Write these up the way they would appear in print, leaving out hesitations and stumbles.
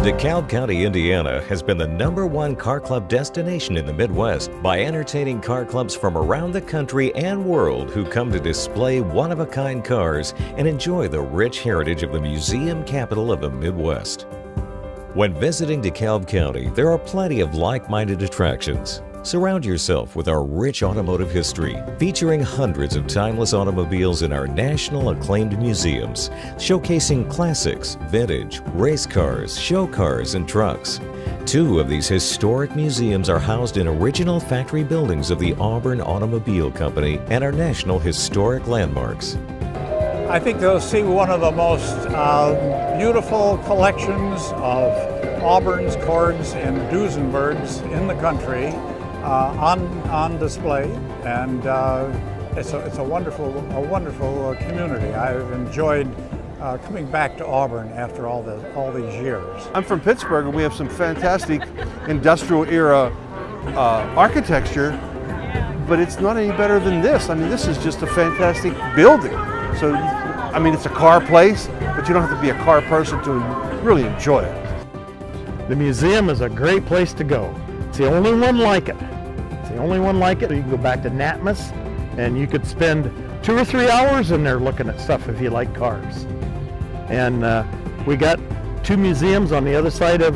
DeKalb County, Indiana has been the #1 car club destination in the Midwest by entertaining car clubs from around the country and world who come to display one-of-a-kind cars and enjoy the rich heritage of the museum capital of the Midwest. When visiting DeKalb County, there are plenty of like-minded attractions. Surround yourself with our rich automotive history, featuring hundreds of timeless automobiles in our national acclaimed museums, showcasing classics, vintage, race cars, show cars, and trucks. 2 of these historic museums are housed in original factory buildings of the Auburn Automobile Company and are national historic landmarks. I think they'll see one of the most beautiful collections of Auburns, Cords, and Duesenbergs in the country on display, and it's a wonderful community. I've enjoyed coming back to Auburn after all these years. I'm from Pittsburgh, and we have some fantastic industrial era architecture, but it's not any better than this. I mean, this is just a fantastic building. So, I mean, it's a car place, but you don't have to be a car person to really enjoy it. The museum is a great place to go. It's the only one like it. It's the only one like it. You can go back to Natmas, and you could spend 2 or 3 hours in there looking at stuff if you like cars. And we got 2 museums on the other side of,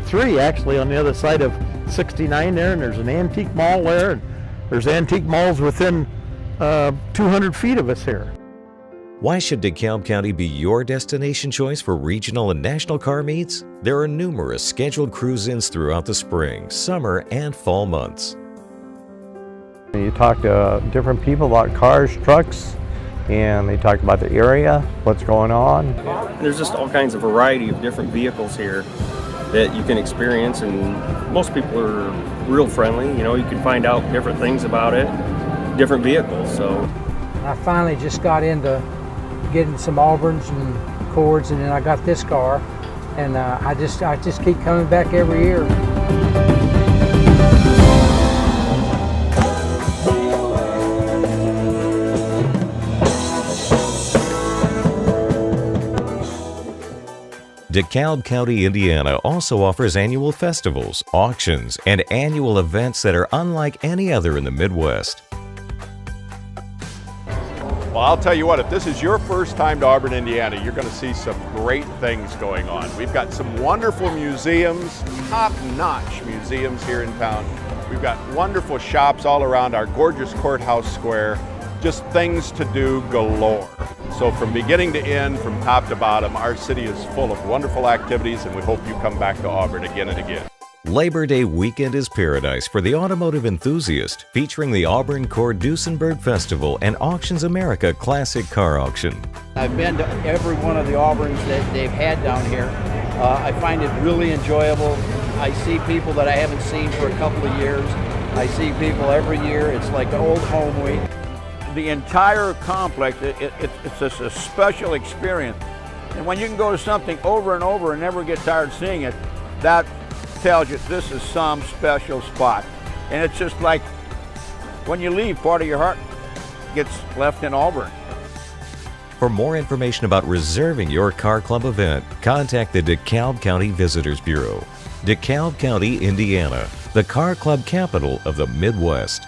3 actually, on the other side of 69 there, and there's an antique mall there, and there's antique malls within 200 feet of us here. Why should DeKalb County be your destination choice for regional and national car meets? There are numerous scheduled cruise-ins throughout the spring, summer, and fall months. You talk to different people about cars, trucks, and they talk about the area, what's going on. There's just all kinds of variety of different vehicles here that you can experience, and most people are real friendly. You know, you can find out different things about it, different vehicles. So I finally just got into getting some Auburns and Cords, and then I got this car, and I just keep coming back every year. DeKalb County, Indiana also offers annual festivals, auctions, and annual events that are unlike any other in the Midwest. Well, I'll tell you what, if this is your first time to Auburn, Indiana, you're going to see some great things going on. We've got some wonderful museums, top-notch museums here in town. We've got wonderful shops all around our gorgeous courthouse square, just things to do galore. So from beginning to end, from top to bottom, our city is full of wonderful activities, and we hope you come back to Auburn again and again. Labor Day weekend is paradise for the automotive enthusiast, featuring the Auburn Cord Duesenberg Festival and Auctions America Classic Car Auction. I've been to every one of the Auburns that they've had down here. I find it really enjoyable. I see people that I haven't seen for a couple of years. I see people every year. It's like old home week. The entire complex, it's just a special experience. And when you can go to something over and over and never get tired seeing it, that tells you this is some special spot. And it's just like when you leave, part of your heart gets left in Auburn. For more information about reserving your car club event, contact the DeKalb County Visitors Bureau. DeKalb County, Indiana, the car club capital of the Midwest.